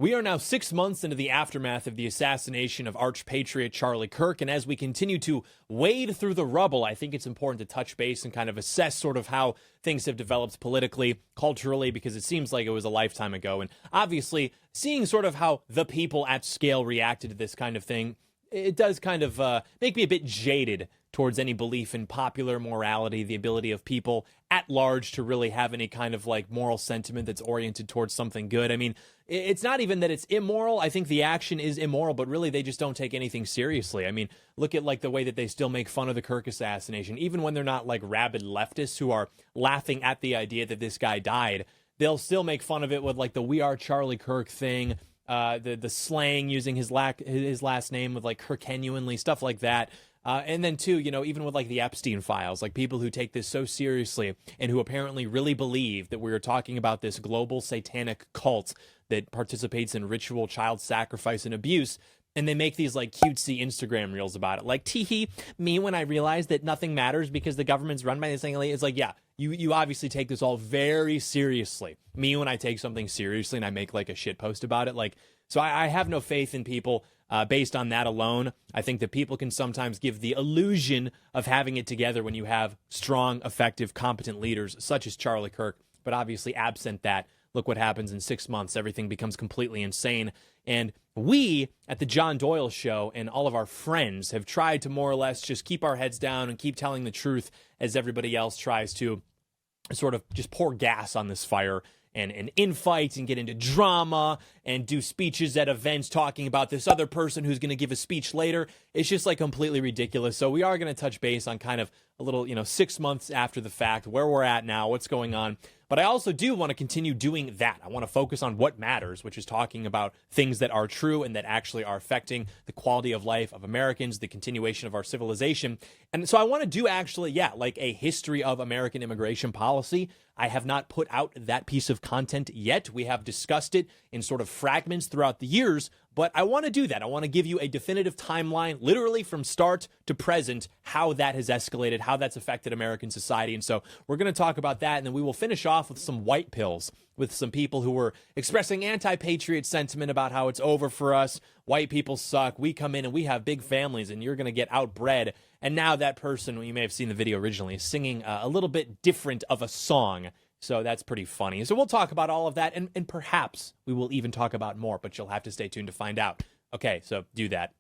We are now 6 months into the aftermath of the assassination of arch-patriot Charlie Kirk, and as we continue to wade through the rubble, I think it's important to touch base and kind of assess sort of how things have developed politically, culturally, because it seems like it was a lifetime ago. And obviously, seeing sort of how the people at scale reacted to this kind of thing, it does kind of make me a bit jaded towards any belief in popular morality, the ability of people at large to really have any kind of like moral sentiment that's oriented towards something good. I mean, it's not even that it's immoral. I think the action is immoral, but really they just don't take anything seriously. I mean, look at like the way that they still make fun of the Kirk assassination, even when they're not like rabid leftists who are laughing at the idea that this guy died. They'll still make fun of it with like the "We Are Charlie Kirk" thing, the slang using his last name with like Kirkenuanly, stuff like that. And then too, you know, even with like the Epstein files, like people who take this so seriously and who apparently really believe that we are talking about this global satanic cult that participates in ritual child sacrifice and abuse. And they make these like cutesy Instagram reels about it. Like, teehee, me when I realized that nothing matters because the government's run by this thing. It's like, yeah, you obviously take this all very seriously. Me when I take something seriously and I make like a shit post about it. Like, so I have no faith in people based on that alone. I think that people can sometimes give the illusion of having it together when you have strong, effective, competent leaders such as Charlie Kirk. But obviously, absent that, look what happens in 6 months. Everything becomes completely insane. And we at the John Doyle Show and all of our friends have tried to more or less just keep our heads down and keep telling the truth as everybody else tries to sort of just pour gas on this fire and infight and get into drama and do speeches at events talking about this other person who's going to give a speech later. It's just like completely ridiculous. So we are going to touch base on kind of a little, 6 months after the fact, where we're at now, what's going on. But I also do want to continue doing that. I want to focus on what matters, which is talking about things that are true and that actually are affecting the quality of life of Americans, the continuation of our civilization. And so I want to do actually, like a history of American immigration policy. I have not put out that piece of content yet. We have discussed it in sort of fragments throughout the years, but I want to do that. I want to give you a definitive timeline, literally from start to present, how that has escalated, how that's affected American society. And so we're going to talk about that, and then we will finish off with some white pills, with some people who were expressing anti-patriot sentiment about how it's over for us. White people suck. We come in and we have big families, and you're going to get outbred. And now that person, you may have seen the video originally, is singing a little bit different of a song. So that's pretty funny. So we'll talk about all of that, and perhaps we will even talk about more, but you'll have to stay tuned to find out. Okay, so do that.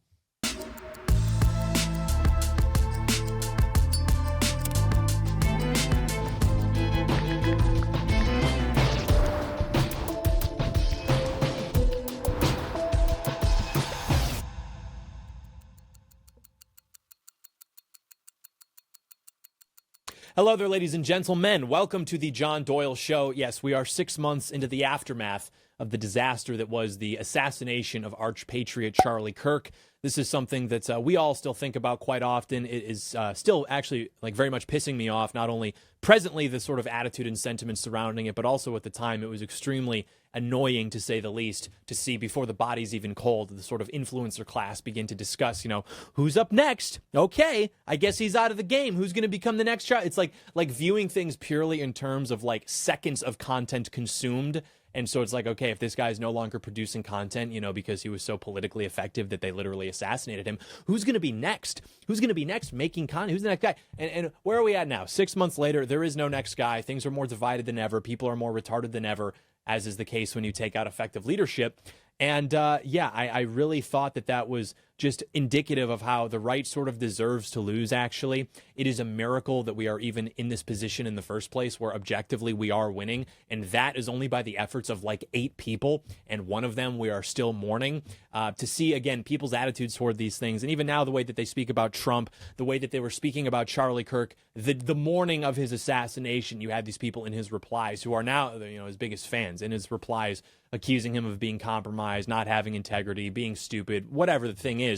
Hello there, ladies and gentlemen. Welcome to the John Doyle Show. Yes, we are 6 months into the aftermath of the disaster that was the assassination of arch-patriot Charlie Kirk. This is something that we all still think about quite often. It is still actually like very much pissing me off, not only presently the sort of attitude and sentiment surrounding it, but also at the time it was extremely annoying, to say the least, to see before the body's even cold, the sort of influencer class begin to discuss, who's up next? Okay, I guess he's out of the game. Who's going to become the next child? It's like viewing things purely in terms of like seconds of content consumed. And so it's like, okay, if this guy's no longer producing content, because he was so politically effective that they literally assassinated him, who's going to be next? Who's going to be next making content? Who's the next guy? And where are we at now? 6 months later, there is no next guy. Things are more divided than ever. People are more retarded than ever, as is the case when you take out effective leadership. And I really thought that was just indicative of how the right sort of deserves to lose, actually. It is a miracle that we are even in this position in the first place, where objectively we are winning. And that is only by the efforts of like 8 people. And one of them we are still mourning. To see, again, people's attitudes toward these things. And even now, the way that they speak about Trump, the way that they were speaking about Charlie Kirk, the morning of his assassination, you had these people in his replies who are now, his biggest fans, in his replies, accusing him of being compromised, not having integrity, being stupid, whatever the thing is.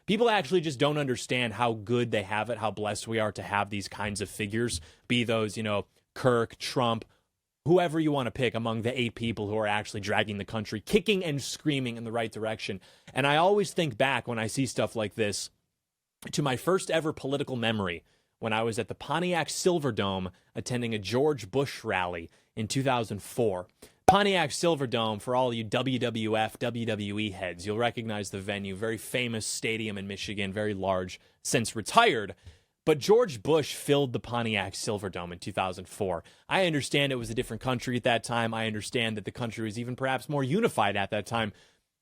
People actually just don't understand how good they have it, how blessed we are to have these kinds of figures, be those, Kirk, Trump, whoever you want to pick among the 8 people who are actually dragging the country, kicking and screaming in the right direction. And I always think back when I see stuff like this to my first ever political memory, when I was at the Pontiac Silverdome attending a George Bush rally in 2004. Pontiac Silverdome, for all you WWF, WWE heads, you'll recognize the venue. Very famous stadium in Michigan, very large, since retired. But George Bush filled the Pontiac Silverdome in 2004. I understand it was a different country at that time. I understand that the country was even perhaps more unified at that time.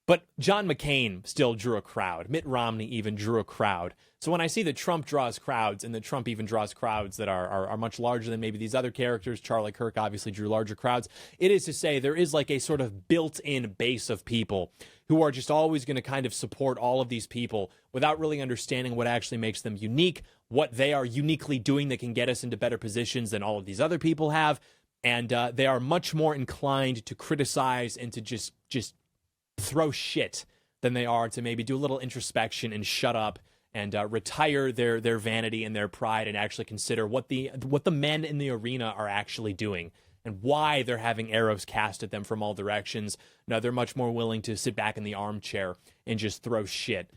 But John McCain still drew a crowd. Mitt Romney even drew a crowd. So when I see that Trump draws crowds, and that Trump even draws crowds that are much larger than maybe these other characters, Charlie Kirk obviously drew larger crowds, it is to say there is like a sort of built-in base of people who are just always going to kind of support all of these people without really understanding what actually makes them unique, what they are uniquely doing that can get us into better positions than all of these other people have. And they are much more inclined to criticize and to just throw shit than they are to maybe do a little introspection and shut up and retire their vanity and their pride and actually consider what the men in the arena are actually doing and why they're having arrows cast at them from all directions. No, they're much more willing to sit back in the armchair and just throw shit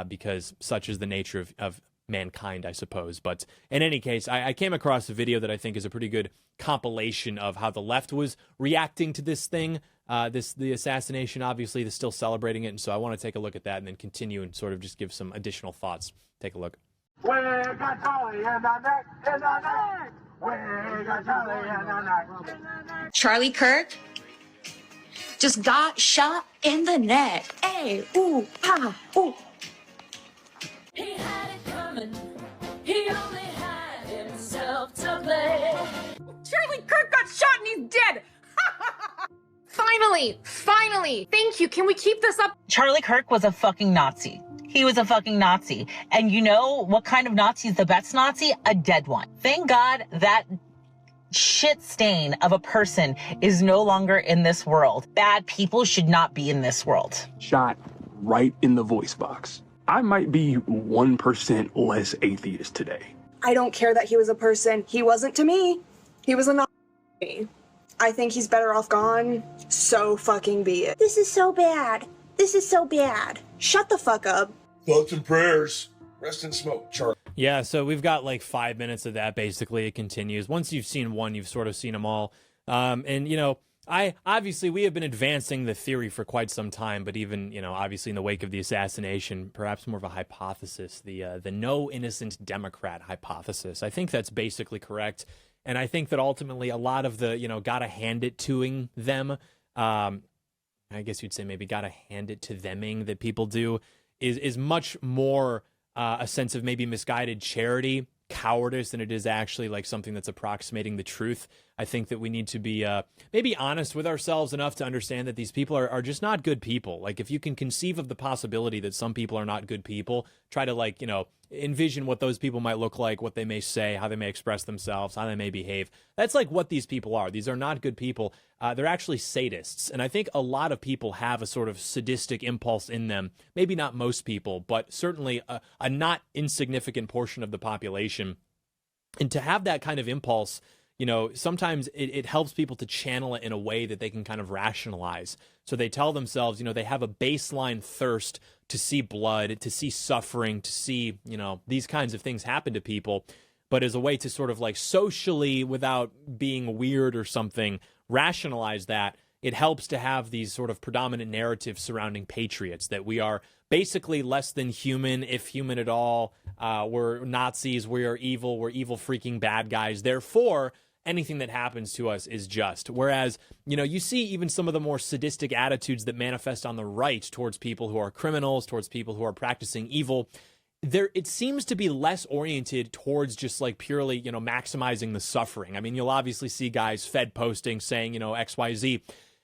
because such is the nature of mankind, I suppose. But in any case, I came across a video that I think is a pretty good compilation of how the left was reacting to this thing. The assassination, obviously, they're still celebrating it, and so I want to take a look at that and then continue and sort of just give some additional thoughts. Take a look. We got Charlie in the neck, in the neck. We got Charlie in the neck. Charlie Kirk just got shot in the neck. Hey, ooh, ah, ooh. He had it coming. He only had himself to blame. Charlie Kirk got shot and he's dead. Finally. Thank you. Can we keep this up? Charlie Kirk was a fucking Nazi. He was a fucking Nazi. And you know what kind of Nazi is the best Nazi? A dead one. Thank God that shit stain of a person is no longer in this world. Bad people should not be in this world. Shot right in the voice box. I might be 1% less atheist today. I don't care that he was a person. He wasn't to me. He was a Nazi. I think he's better off gone. So fucking be it. This is so bad. Shut the fuck up. Thoughts and prayers. Rest in smoke, Charlie. Yeah, so we've got like 5 minutes of that, basically. It continues. Once you've seen one, you've sort of seen them all. And, you know, we have been advancing the theory for quite some time, but even, you know, obviously in the wake of the assassination, perhaps more of a hypothesis, the no innocent Democrat hypothesis. I think that's basically correct. And I think that ultimately a lot of the, you know, gotta hand it toing them, I guess you'd say maybe gotta hand it to theming that people do is much more a sense of maybe misguided charity, cowardice, than it is actually like something that's approximating the truth. I think that we need to be maybe honest with ourselves enough to understand that these people are just not good people. Like, if you can conceive of the possibility that some people are not good people, try to, like, you know, envision what those people might look like, what they may say, how they may express themselves, how they may behave. That's like what these people are. These are not good people. They're actually sadists. And I think a lot of people have a sort of sadistic impulse in them. Maybe not most people, but certainly a not insignificant portion of the population. And to have that kind of impulse, you know, sometimes it helps people to channel it in a way that they can kind of rationalize. So they tell themselves, you know, they have a baseline thirst to see blood, to see suffering, to see, you know, these kinds of things happen to people. But as a way to sort of like socially, without being weird or something, rationalize that, it helps to have these sort of predominant narratives surrounding patriots, that we are basically less than human, if human at all. We're Nazis, we are evil, we're evil freaking bad guys. Therefore, anything that happens to us is just. Whereas, you know, you see even some of the more sadistic attitudes that manifest on the right towards people who are criminals, towards people who are practicing evil. It seems to be less oriented towards just like purely, you know, maximizing the suffering. I mean, you'll obviously see guys fed posting saying, you know, XYZ.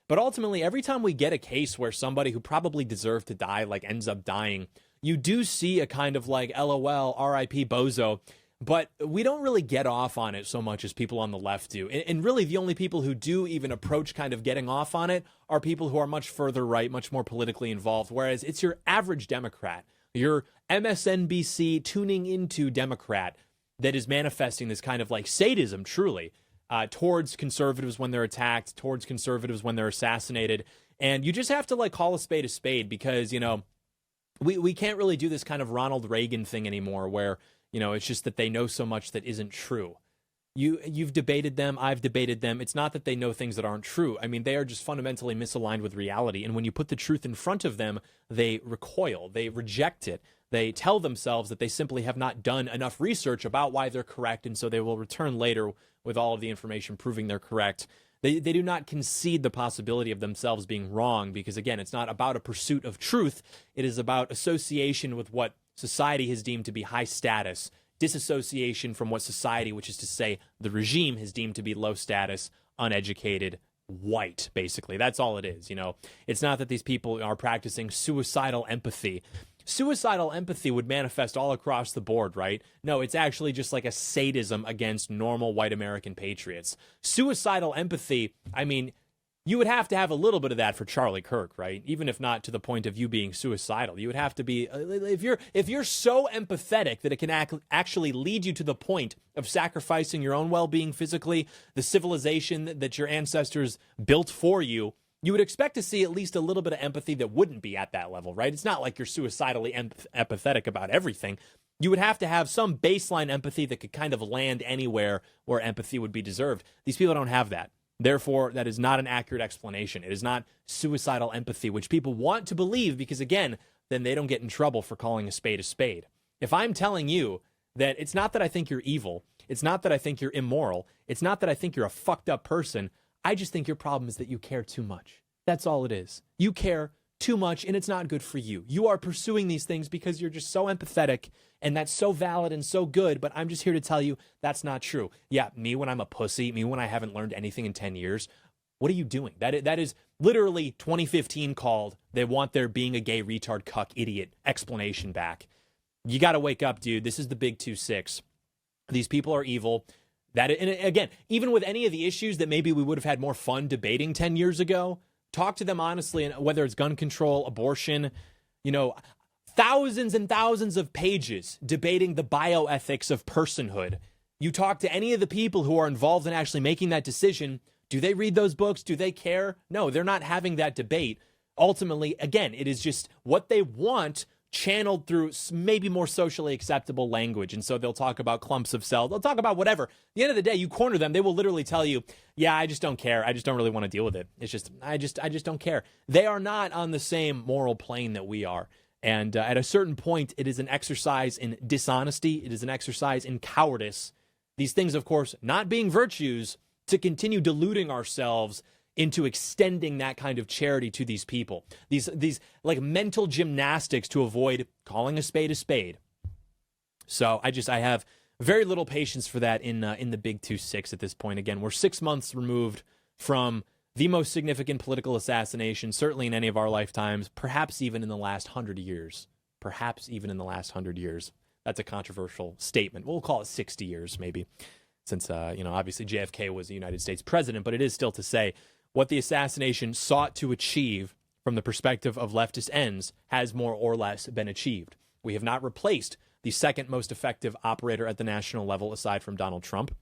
But ultimately, every time we get a case where somebody who probably deserved to die, like, ends up dying, you do see a kind of like, LOL, RIP bozo. But we don't really get off on it so much as people on the left do. And really, the only people who do even approach kind of getting off on it are people who are much further right, much more politically involved. Whereas it's your average Democrat, your MSNBC tuning into Democrat that is manifesting this kind of like sadism, truly, towards conservatives when they're attacked, towards conservatives when they're assassinated. And you just have to like call a spade because, you know, we can't really do this kind of Ronald Reagan thing anymore where, you know, it's just that they know so much that isn't true. You've debated them, I've debated them. It's not that they know things that aren't true. I mean, they are just fundamentally misaligned with reality. And when you put the truth in front of them, they recoil, they reject it. They tell themselves that they simply have not done enough research about why they're correct, and so they will return later with all of the information proving they're correct. They do not concede the possibility of themselves being wrong because, again, it's not about a pursuit of truth. It is about association with what society has deemed to be high status, disassociation from what society, which is to say the regime, has deemed to be low status, uneducated, white, basically. That's all it is, you know. It's not that these people are practicing suicidal empathy. Suicidal empathy would manifest all across the board, right? No, it's actually just like a sadism against normal white American patriots. Suicidal empathy, I mean, you would have to have a little bit of that for Charlie Kirk, right? Even if not to the point of you being suicidal. You would have to be, if you're so empathetic that it can actually lead you to the point of sacrificing your own well-being physically, the civilization that your ancestors built for you, you would expect to see at least a little bit of empathy that wouldn't be at that level, right? It's not like you're suicidally empathetic about everything. You would have to have some baseline empathy that could kind of land anywhere where empathy would be deserved. These people don't have that. Therefore, that is not an accurate explanation. It is not suicidal empathy, which people want to believe because, again, then they don't get in trouble for calling a spade a spade. If I'm telling you that it's not that I think you're evil, it's not that I think you're immoral, it's not that I think you're a fucked up person, I just think your problem is that you care too much. That's all it is. You care too much, and it's not good for you. You are pursuing these things because you're just so empathetic, and that's so valid and so good, but I'm just here to tell you that's not true. Yeah, me when I'm a pussy, me when I haven't learned anything in 10 years, what are you doing? That is literally 2015 called, they want their being a gay retard cuck idiot explanation back. You got to wake up, dude. This is the big 2-6. These people are evil. And again, even with any of the issues that maybe we would have had more fun debating 10 years ago, talk to them honestly, and whether it's gun control, abortion, you know, thousands and thousands of pages debating the bioethics of personhood. You talk to any of the people who are involved in actually making that decision. Do they read those books? Do they care? No, they're not having that debate. Ultimately, again, it is just what they want channeled through maybe more socially acceptable language. And so they'll talk about clumps of cells. They'll talk about whatever. At the end of the day, you corner them. They will literally tell you, yeah, I just don't care. I just don't really want to deal with it. It's just, I just don't care. They are not on the same moral plane that we are. And at a certain point, it is an exercise in dishonesty. It is an exercise in cowardice. These things, of course, not being virtues, to continue deluding ourselves into extending that kind of charity to these people. These like mental gymnastics to avoid calling a spade a spade. So I have very little patience for that in the big 2-6 at this point. Again, we're 6 months removed from the most significant political assassination, certainly in any of our lifetimes, perhaps even in the last 100 years. Perhaps even in the last 100 years. That's a controversial statement. We'll call it 60 years, maybe, since, obviously JFK was the United States president, but it is still to say what the assassination sought to achieve from the perspective of leftist ends has more or less been achieved. We have not replaced the second most effective operator at the national level aside from Donald Trump.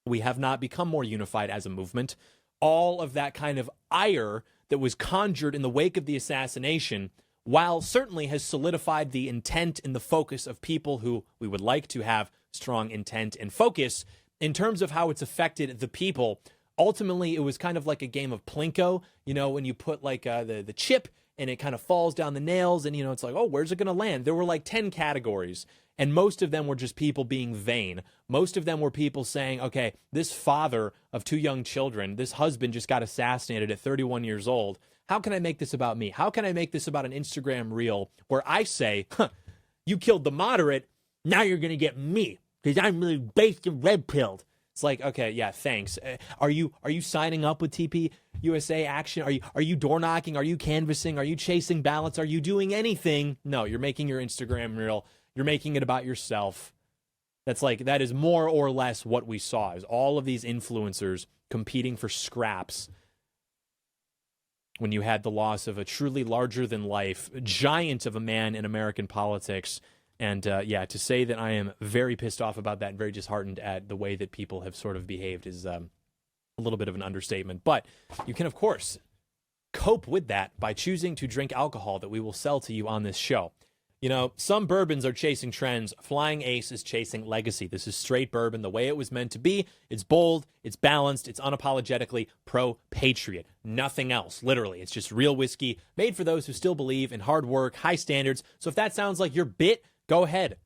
We have not become more unified as a movement. All of that kind of ire that was conjured in the wake of the assassination, while certainly has solidified the intent and the focus of people who we would like to have strong intent and focus, in terms of how it's affected the people, ultimately it was kind of like a game of Plinko, when you put like the chip and it kind of falls down the nails and, it's like, oh, where's it going to land? There were like 10 categories, and most of them were just people being vain. Most of them were people saying, okay, this father of 2 young children, this husband just got assassinated at 31 years old. How can I make this about me? How can I make this about an Instagram reel where I say, you killed the moderate, now you're going to get me because I'm really based and red-pilled. It's like, okay, yeah, thanks. Are you signing up with TP USA Action? Are you door knocking? Are you canvassing? Are you chasing ballots? Are you doing anything? No, you're making your Instagram reel. You're making it about yourself. That is more or less what we saw, is all of these influencers competing for scraps when you had the loss of a truly larger than life giant of a man in American politics. And to say that I am very pissed off about that and very disheartened at the way that people have sort of behaved is a little bit of an understatement. But you can, of course, cope with that by choosing to drink alcohol that we will sell to you on this show. You know, some bourbons are chasing trends. Flying Ace is chasing legacy. This is straight bourbon the way it was meant to be. It's bold, it's balanced, it's unapologetically pro-patriot. Nothing else, literally. It's just real whiskey made for those who still believe in hard work, high standards. So if that sounds like your bit, go ahead.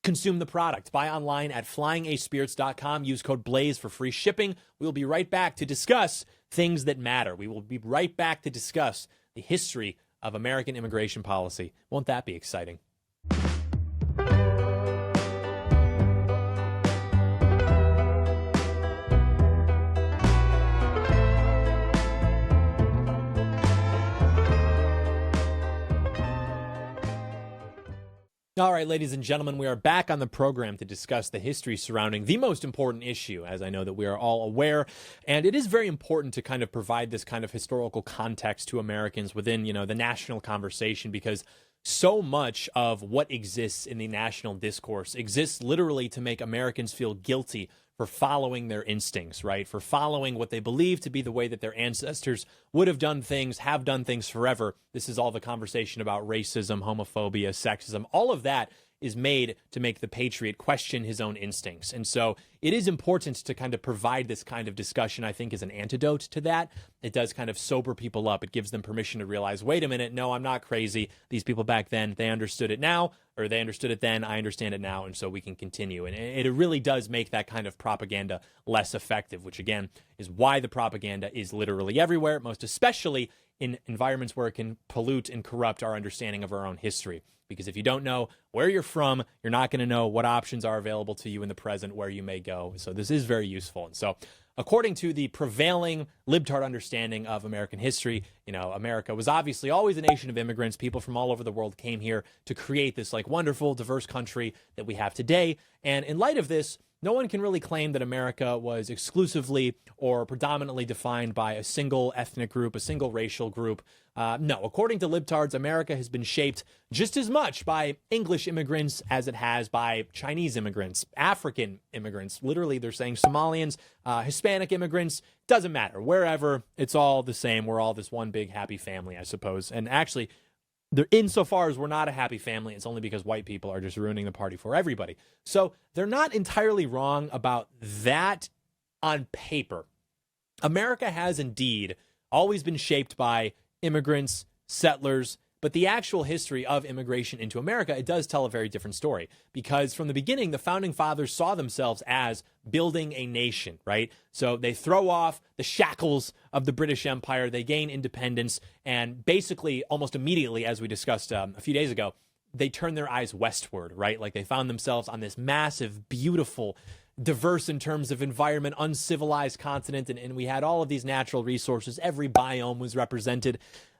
Consume the product. Buy online at flyingacespirits.com. Use code BLAZE for free shipping. We will be right back to discuss things that matter. We will be right back to discuss the history of American immigration policy. Won't that be exciting? All right, ladies and gentlemen, we are back on the program to discuss the history surrounding the most important issue, as I know that we are all aware. And it is very important to kind of provide this kind of historical context to Americans within, you know, the national conversation, because so much of what exists in the national discourse exists literally to make Americans feel guilty for following their instincts, right? For following what they believe to be the way that their ancestors would have done things, have done things forever. This is all the conversation about racism, homophobia, sexism. All of that is made to make the patriot question his own instincts. And so it is important to kind of provide this kind of discussion, I think, as an antidote to that. It does kind of sober people up. It gives them permission to realize, wait a minute, no, I'm not crazy. These people back then, they understood it now, or they understood it then, I understand it now, and so we can continue. And it really does make that kind of propaganda less effective, which again is why the propaganda is literally everywhere, most especially in environments where it can pollute and corrupt our understanding of our own history. Because if you don't know where you're from, you're not going to know what options are available to you in the present, where you may go. So this is very useful. And so according to the prevailing libtard understanding of American history, you know, America was obviously always a nation of immigrants. People from all over the world came here to create this like wonderful, diverse country that we have today. And in light of this, no one can really claim that America was exclusively or predominantly defined by a single ethnic group, a single racial group. No, according to libtards, America has been shaped just as much by English immigrants as it has by Chinese immigrants, African immigrants. Literally, they're saying Somalians, Hispanic immigrants. Doesn't matter. Wherever, it's all the same. We're all this one big happy family, I suppose. And actually, insofar as we're not a happy family, it's only because white people are just ruining the party for everybody. So they're not entirely wrong about that on paper. America has indeed always been shaped by immigrants, settlers, but the actual history of immigration into America, it does tell a very different story, because from the beginning, the founding fathers saw themselves as building a nation, right? So they throw off the shackles of the British Empire, they gain independence, and basically almost immediately, as we discussed a few days ago, they turn their eyes westward, right? Like they found themselves on this massive, beautiful, diverse in terms of environment, uncivilized continent, and we had all of these natural resources. Every biome was represented.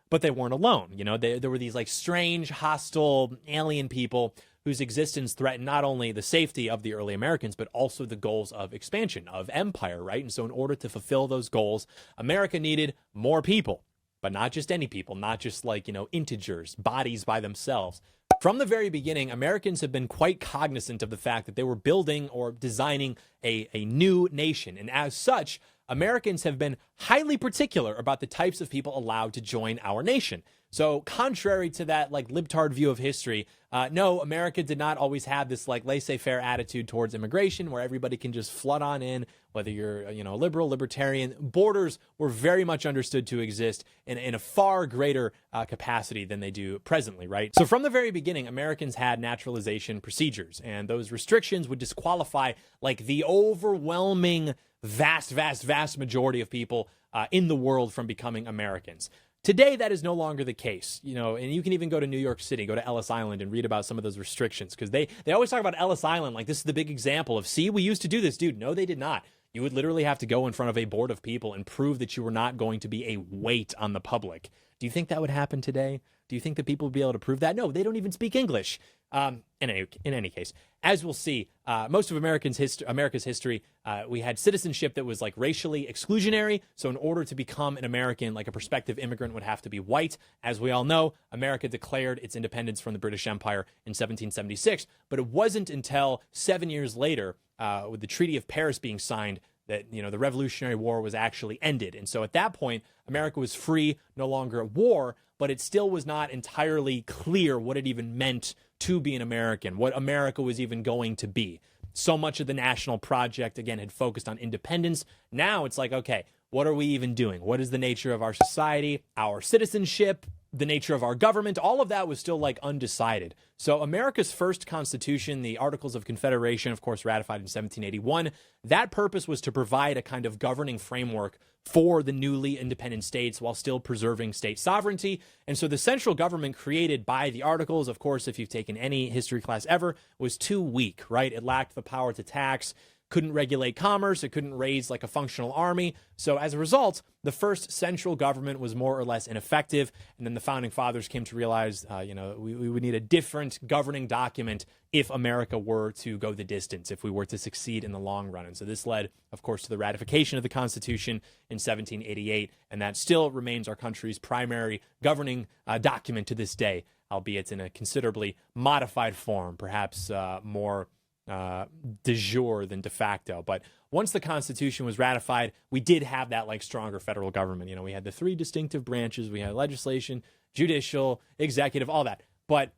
But they weren't alone. You know, there were these like strange, hostile, alien people whose existence threatened not only the safety of the early Americans, but also the goals of expansion, of empire, right? And so in order to fulfill those goals, America needed more people, but not just any people, not just like, you know, integers, bodies by themselves. From the very beginning, Americans have been quite cognizant of the fact that they were building or designing a new nation. And as such, Americans have been highly particular about the types of people allowed to join our nation. So contrary to that like libtard view of history, no, America did not always have this like laissez-faire attitude towards immigration where everybody can just flood on in, whether you're, you know, liberal, libertarian. Borders were very much understood to exist in a far greater capacity than they do presently, right? So from the very beginning, Americans had naturalization procedures, and those restrictions would disqualify like the overwhelming vast majority of people in the world from becoming Americans. Today, that is no longer the case, you know, and you can even go to New York City, go to Ellis Island and read about some of those restrictions, because they always talk about Ellis Island like this is the big example of, see, we used to do this, dude. No, they did not. You would literally have to go in front of a board of people and prove that you were not going to be a weight on the public. Do you think that would happen today? Do you think that people would be able to prove that? No, they don't even speak English. In any case, as we'll see, most of America's history, we had citizenship that was like racially exclusionary. So in order to become an American, like a prospective immigrant would have to be white. As we all know, America declared its independence from the British Empire in 1776. But it wasn't until 7 years later, with the Treaty of Paris being signed, that, you know, the Revolutionary War was actually ended. And so at that point, America was free, no longer at war. but it still was not entirely clear what it even meant to be an American, what America was even going to be. So much of the national project, again, had focused on independence. Now it's like, okay, what are we even doing? What is the nature of our society, our citizenship, the nature of our government? All of that was still like undecided. So America's first constitution, the Articles of Confederation, of course, ratified in 1781, that purpose was to provide a kind of governing framework for the newly independent states while still preserving state sovereignty. And so the central government created by the Articles, of course, if you've taken any history class ever, was too weak, right? It lacked the power to tax, couldn't regulate commerce, it couldn't raise like a functional army. So as a result, the first central government was more or less ineffective. And then the founding fathers came to realize, we would need a different governing document if America were to go the distance, if we were to succeed in the long run. And so this led, of course, to the ratification of the Constitution in 1788. And that still remains our country's primary governing document to this day, albeit in a considerably modified form, perhaps more de jure than de facto. But once the Constitution was ratified, we did have that like stronger federal government. You know, we had the three distinctive branches. We had legislation, judicial, executive, all that. But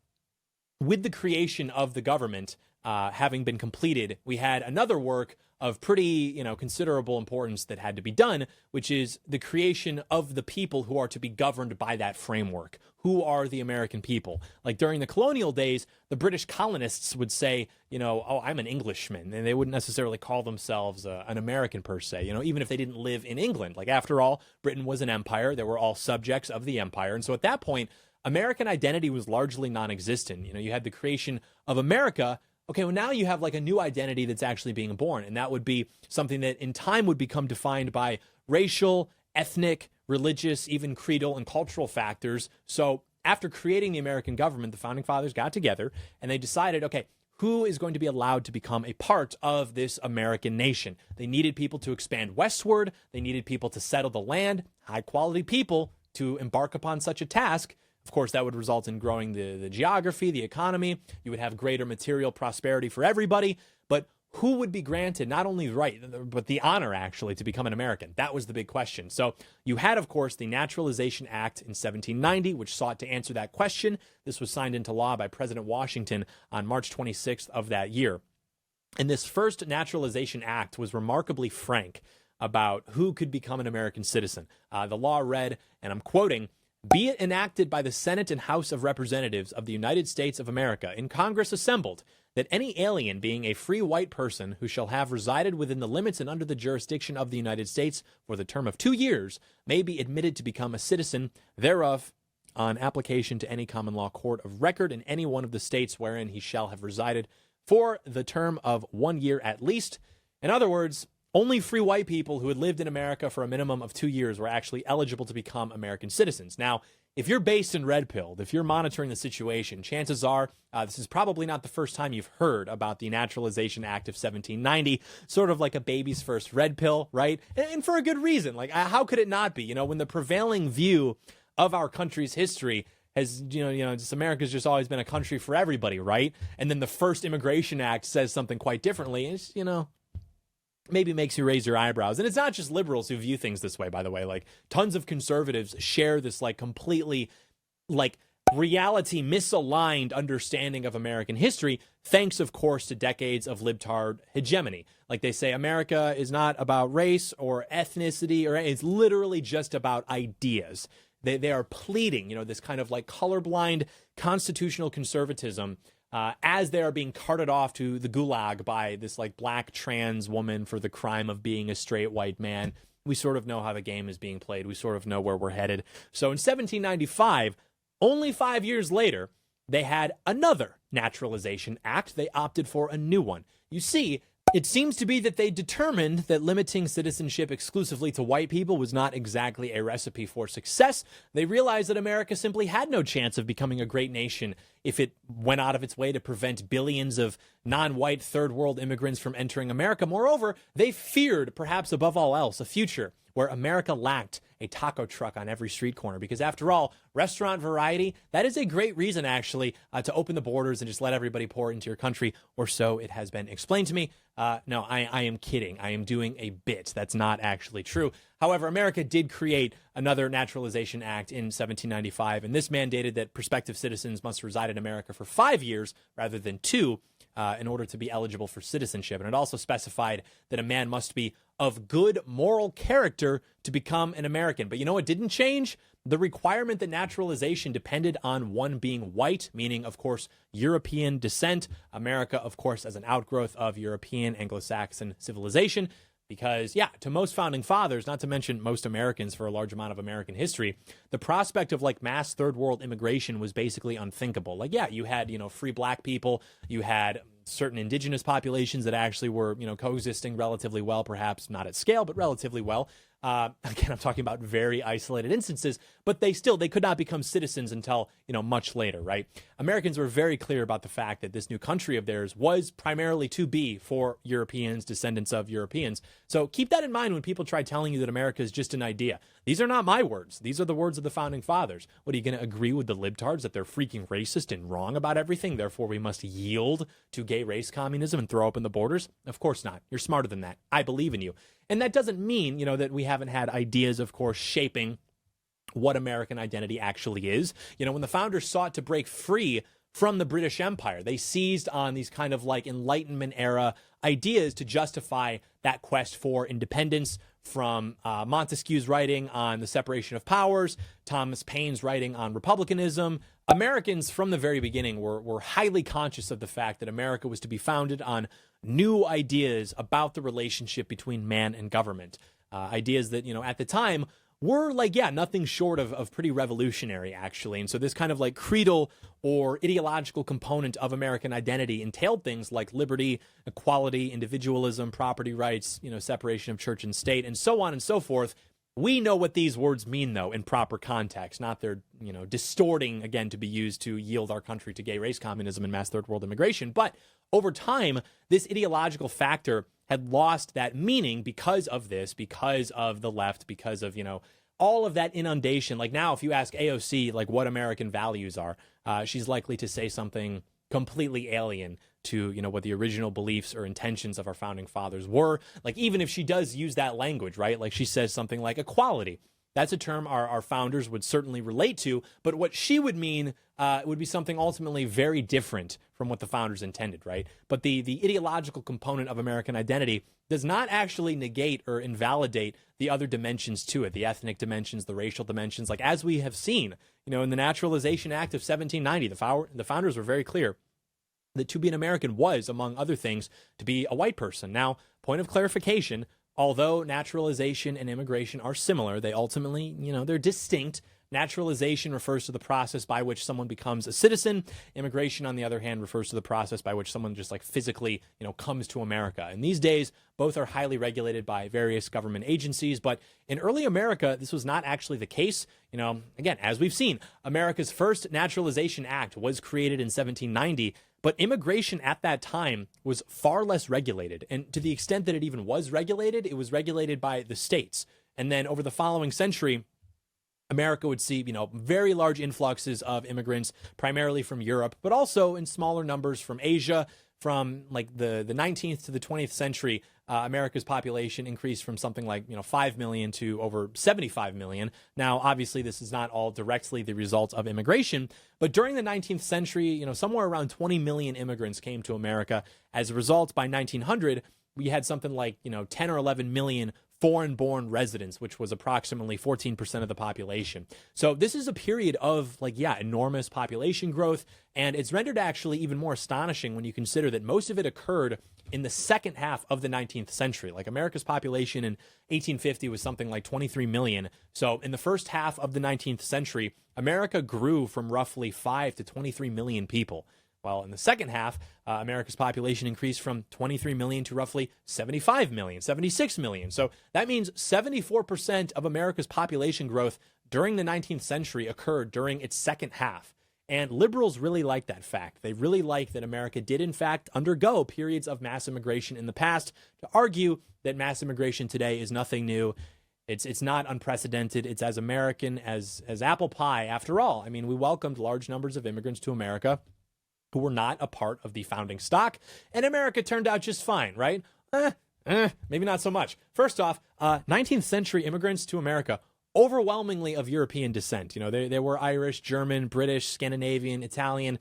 with the creation of the government having been completed, we had another work of pretty, considerable importance that had to be done, which is the creation of the people who are to be governed by that framework. Who are the American people? Like during the colonial days, the British colonists would say, oh, I'm an Englishman. And they wouldn't necessarily call themselves an American per se, even if they didn't live in England. Like after all, Britain was an empire. They were all subjects of the empire. And so at that point, American identity was largely non-existent. You had the creation of America. Okay, well, now you have like a new identity that's actually being born. And that would be something that in time would become defined by racial, ethnic, religious, even creedal and cultural factors. So after creating the American government, the founding fathers got together and they decided, okay, who is going to be allowed to become a part of this American nation? They needed people to expand westward. They needed people to settle the land, high quality people to embark upon such a task. Of course, that would result in growing the geography, the economy. You would have greater material prosperity for everybody. But who would be granted not only the right, but the honor, actually, to become an American? That was the big question. So you had, of course, the Naturalization Act in 1790, which sought to answer that question. This was signed into law by President Washington on March 26th of that year. And this first Naturalization Act was remarkably frank about who could become an American citizen. The law read, and I'm quoting, "Be it enacted by the Senate and House of Representatives of the United States of America in Congress assembled, that any alien being a free white person who shall have resided within the limits and under the jurisdiction of the United States for the term of 2 years may be admitted to become a citizen thereof on application to any common law court of record in any one of the states wherein he shall have resided for the term of 1 year at least." In other words, only free white people who had lived in America for a minimum of 2 years were actually eligible to become American citizens. Now, if you're based in Red Pill, if you're monitoring the situation, chances are this is probably not the first time you've heard about the Naturalization Act of 1790, sort of like a baby's first red pill, right? And for a good reason. Like, how could it not be? When the prevailing view of our country's history has, just America's just always been a country for everybody, right? And then the first Immigration Act says something quite differently. It's, maybe makes you raise your eyebrows. And it's not just liberals who view things this way, by the way. Like, tons of conservatives share this, like, completely, like, reality misaligned understanding of American history, thanks, of course, to decades of libtard hegemony. Like, they say America is not about race or ethnicity, or it's literally just about ideas. They are pleading, this kind of, like, colorblind constitutional conservatism as they are being carted off to the gulag by this like black trans woman for the crime of being a straight white man. We sort of know how the game is being played. We sort of know where we're headed. So in 1795, only 5 years later, they had another Naturalization Act. They opted for a new one. You see, it seems to be that they determined that limiting citizenship exclusively to white people was not exactly a recipe for success. They realized that America simply had no chance of becoming a great nation if it went out of its way to prevent billions of non-white third world immigrants from entering America. Moreover, they feared, perhaps above all else, a future where America lacked a taco truck on every street corner. Because after all, restaurant variety, that is a great reason actually to open the borders and just let everybody pour into your country, or so it has been explained to me. No, I am kidding. I am doing a bit. That's not actually true. However, America did create another Naturalization Act in 1795, and this mandated that prospective citizens must reside in America for 5 years rather than 2 in order to be eligible for citizenship. And it also specified that a man must be of good moral character to become an American. But you know what didn't change? The requirement that naturalization depended on one being white, meaning, of course, European descent. America, of course, as an outgrowth of European Anglo-Saxon civilization. Because, yeah, to most founding fathers, not to mention most Americans for a large amount of American history, the prospect of like mass third world immigration was basically unthinkable. Like, yeah, you had, free black people, you had certain indigenous populations that actually were, coexisting relatively well, perhaps not at scale, but relatively well. Again, I'm talking about very isolated instances, but they could not become citizens until, much later, right? Americans were very clear about the fact that this new country of theirs was primarily to be for Europeans, descendants of Europeans. So keep that in mind when people try telling you that America is just an idea. These are not my words. These are the words of the founding fathers. What, are you going to agree with the libtards that they're freaking racist and wrong about everything? Therefore, we must yield to gay race communism and throw open the borders? Of course not. You're smarter than that. I believe in you. And that doesn't mean, that we haven't had ideas, of course, shaping what American identity actually is. When the founders sought to break free from the British Empire, they seized on these kind of like Enlightenment era ideas to justify that quest for independence, from Montesquieu's writing on the separation of powers, Thomas Paine's writing on republicanism. Americans from the very beginning were highly conscious of the fact that America was to be founded on new ideas about the relationship between man and government. Ideas that, at the time were like, yeah, nothing short of pretty revolutionary, actually. And so this kind of like creedal or ideological component of American identity entailed things like liberty, equality, individualism, property rights, separation of church and state, and so on and so forth. We know what these words mean, though, in proper context, not they're, distorting, again, to be used to yield our country to gay race communism and mass third world immigration. But over time, this ideological factor had lost that meaning because of this, because of the left, because of, all of that inundation. Like now, if you ask AOC, like what American values are, she's likely to say something completely alien to, what the original beliefs or intentions of our founding fathers were. Like, even if she does use that language, right? Like she says something like equality. That's a term our founders would certainly relate to, but what she would mean would be something ultimately very different from what the founders intended, right? But the ideological component of American identity does not actually negate or invalidate the other dimensions to it, the ethnic dimensions, the racial dimensions. Like, as we have seen, in the Naturalization Act of 1790, the founders were very clear that to be an American was, among other things, to be a white person. Now, point of clarification, although naturalization and immigration are similar, they ultimately, they're distinct. Naturalization refers to the process by which someone becomes a citizen. Immigration, on the other hand, refers to the process by which someone just like physically, comes to America. And these days, both are highly regulated by various government agencies. But in early America, this was not actually the case. Again, as we've seen, America's first Naturalization Act was created in 1790. But immigration at that time was far less regulated. And to the extent that it even was regulated, it was regulated by the states. And then over the following century, America would see, very large influxes of immigrants, primarily from Europe, but also in smaller numbers from Asia. From like the 19th to the 20th century, America's population increased from something like 5 million to over 75 million. Now, obviously, this is not all directly the result of immigration, but during the 19th century, somewhere around 20 million immigrants came to America. As a result, by 1900, we had something like 10 or 11 million foreign-born residents, which was approximately 14% of the population. So this is a period of enormous population growth, and it's rendered actually even more astonishing when you consider that most of it occurred in the second half of the 19th century. Like, America's population in 1850 was something like 23 million. So in the first half of the 19th century, America grew from roughly 5 to 23 million people. Well, in the second half, America's population increased from 23 million to roughly 75 million, 76 million. So that means 74% of America's population growth during the 19th century occurred during its second half. And liberals really like that fact. They really like that America did, in fact, undergo periods of mass immigration in the past. To argue that mass immigration today is nothing new It's not unprecedented. It's as American as apple pie. After all, I mean, we welcomed large numbers of immigrants to America who were not a part of the founding stock, and America turned out just fine, right? Maybe not so much. First off, 19th century immigrants to America, overwhelmingly of European descent. You know, they were Irish, German, British, Scandinavian, Italian,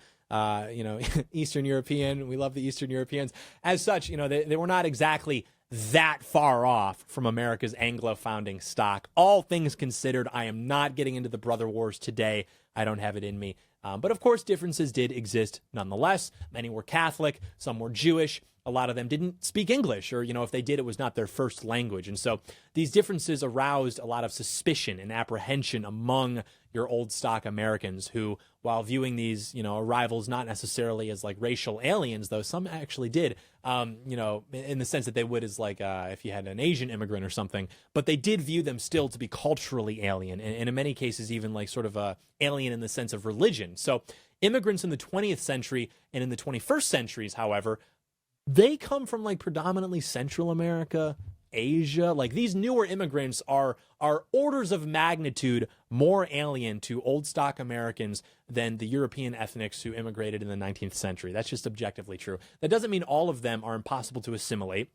Eastern European. We love the Eastern Europeans. As such, you know, they were not exactly that far off from America's Anglo founding stock. All things considered, I am not getting into the brother wars today. I don't have it in me. But of course, differences did exist nonetheless. Many were Catholic, some were Jewish. A lot of them didn't speak English, or, you know, if they did, it was not their first language. And so these differences aroused a lot of suspicion and apprehension among your old stock Americans who, while viewing these, you know, arrivals not necessarily as like racial aliens, though some actually did, you know, in the sense that they would as like if you had an Asian immigrant or something, but they did view them still to be culturally alien, and in many cases even like sort of alien in the sense of religion. So immigrants in the 20th century and in the 21st centuries, however, they come from like predominantly Central America, Asia. Like these newer immigrants are orders of magnitude more alien to old stock Americans than the European ethnics who immigrated in the 19th century. That's just objectively true. That doesn't mean all of them are impossible to assimilate,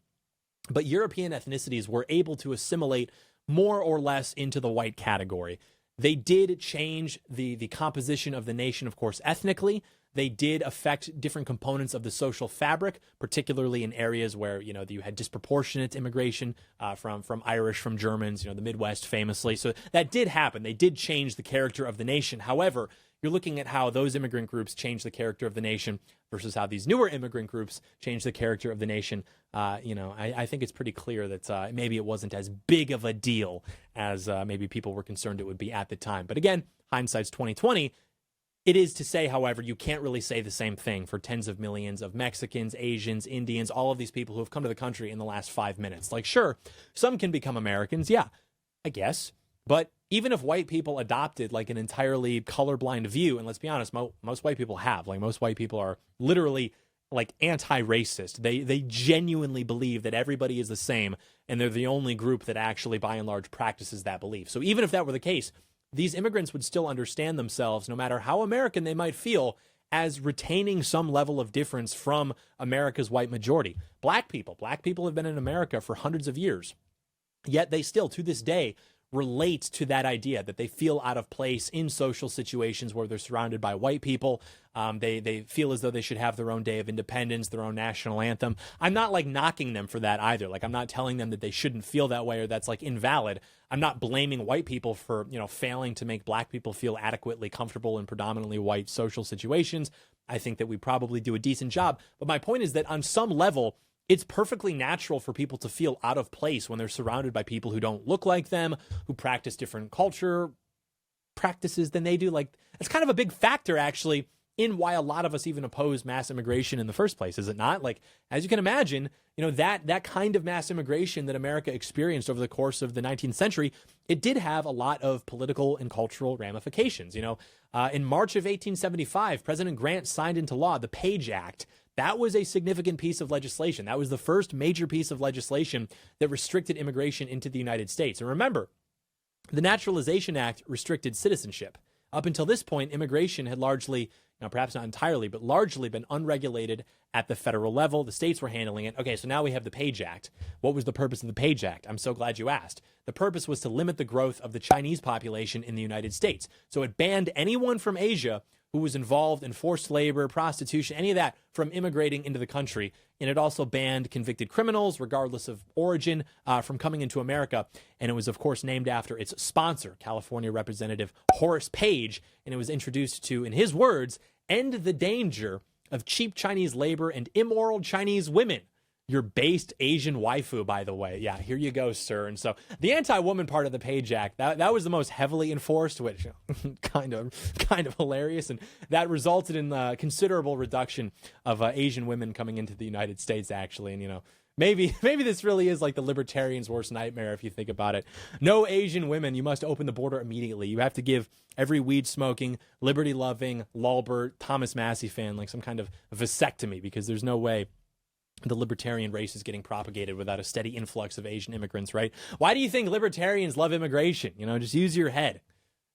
but European ethnicities were able to assimilate more or less into the white category. They did change the composition of the nation, of course, ethnically. They did affect different components of the social fabric, particularly in areas where, you know, you had disproportionate immigration from Irish, from Germans, you know, the Midwest famously. So that did happen. They did change the character of the nation. However, you're looking at how those immigrant groups changed the character of the nation versus how these newer immigrant groups changed the character of the nation. You know, I think it's pretty clear that maybe it wasn't as big of a deal as maybe people were concerned it would be at the time. But again, hindsight's 2020. It is to say, however, you can't really say the same thing for tens of millions of Mexicans, Asians, Indians, all of these people who have come to the country in the last 5 minutes. Like, sure, some can become Americans, yeah, I guess. But even if white people adopted like an entirely colorblind view, and let's be honest, most white people have, like most white people are literally like anti-racist. They genuinely believe that everybody is the same, and they're the only group that actually, by and large, practices that belief. So even if that were the case, these immigrants would still understand themselves, no matter how American they might feel, as retaining some level of difference from America's white majority. Black people have been in America for hundreds of years, yet they still, to this day, relate to that idea that they feel out of place in social situations where they're surrounded by white people. They feel as though they should have their own day of independence, their own national anthem. I'm not like knocking them for that either. Like I'm not telling them that they shouldn't feel that way or that's like invalid. I'm not blaming white people for, you know, failing to make black people feel adequately comfortable in predominantly white social situations. I think that we probably do a decent job. But my point is that on some level, it's perfectly natural for people to feel out of place when they're surrounded by people who don't look like them, who practice different culture practices than they do. Like, it's kind of a big factor, actually, in why a lot of us even oppose mass immigration in the first place, is it not? Like, as you can imagine, you know, that kind of mass immigration that America experienced over the course of the 19th century, it did have a lot of political and cultural ramifications. You know, in March of 1875, President Grant signed into law the Page Act. That was a significant piece of legislation. That was the first major piece of legislation that restricted immigration into the United States. And remember, the Naturalization Act restricted citizenship. Up until this point, immigration had largely, now perhaps not entirely, but largely been unregulated at the federal level. The states were handling it. Okay, so now we have the Page Act. What was the purpose of the Page Act? I'm so glad you asked. The purpose was to limit the growth of the Chinese population in the United States. So it banned anyone from Asia who was involved in forced labor, prostitution, any of that from immigrating into the country. And it also banned convicted criminals, regardless of origin, from coming into America. And it was, of course, named after its sponsor, California Representative Horace Page. And it was introduced to, in his words, end the danger of cheap Chinese labor and immoral Chinese women. Your based Asian waifu, by the way. Yeah, here you go, sir. And so the anti-woman part of the Page Act, that was the most heavily enforced, which kind of hilarious. And that resulted in a considerable reduction of Asian women coming into the United States, actually. And, you know, maybe this really is like the libertarian's worst nightmare if you think about it. No Asian women. You must open the border immediately. You have to give every weed-smoking, liberty-loving, Lulbert, Thomas Massey fan like some kind of vasectomy, because there's no way the libertarian race is getting propagated without a steady influx of Asian immigrants, right? Why do you think libertarians love immigration? Just use your head.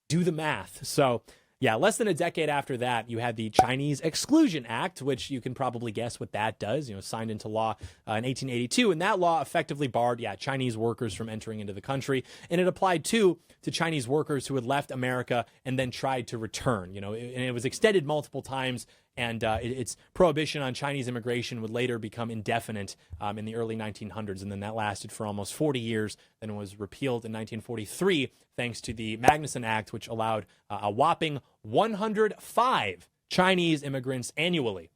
Do the math. So, yeah, less than a decade after that, you had the Chinese Exclusion Act, which you can probably guess what that does, signed into law in 1882. And that law effectively barred, Chinese workers from entering into the country. And it applied, too, to Chinese workers who had left America and then tried to return. And it was extended multiple times. And its prohibition on Chinese immigration would later become indefinite in the early 1900s. And then that lasted for almost 40 years. Then it was repealed in 1943, thanks to the Magnuson Act, which allowed a whopping 105 Chinese immigrants annually.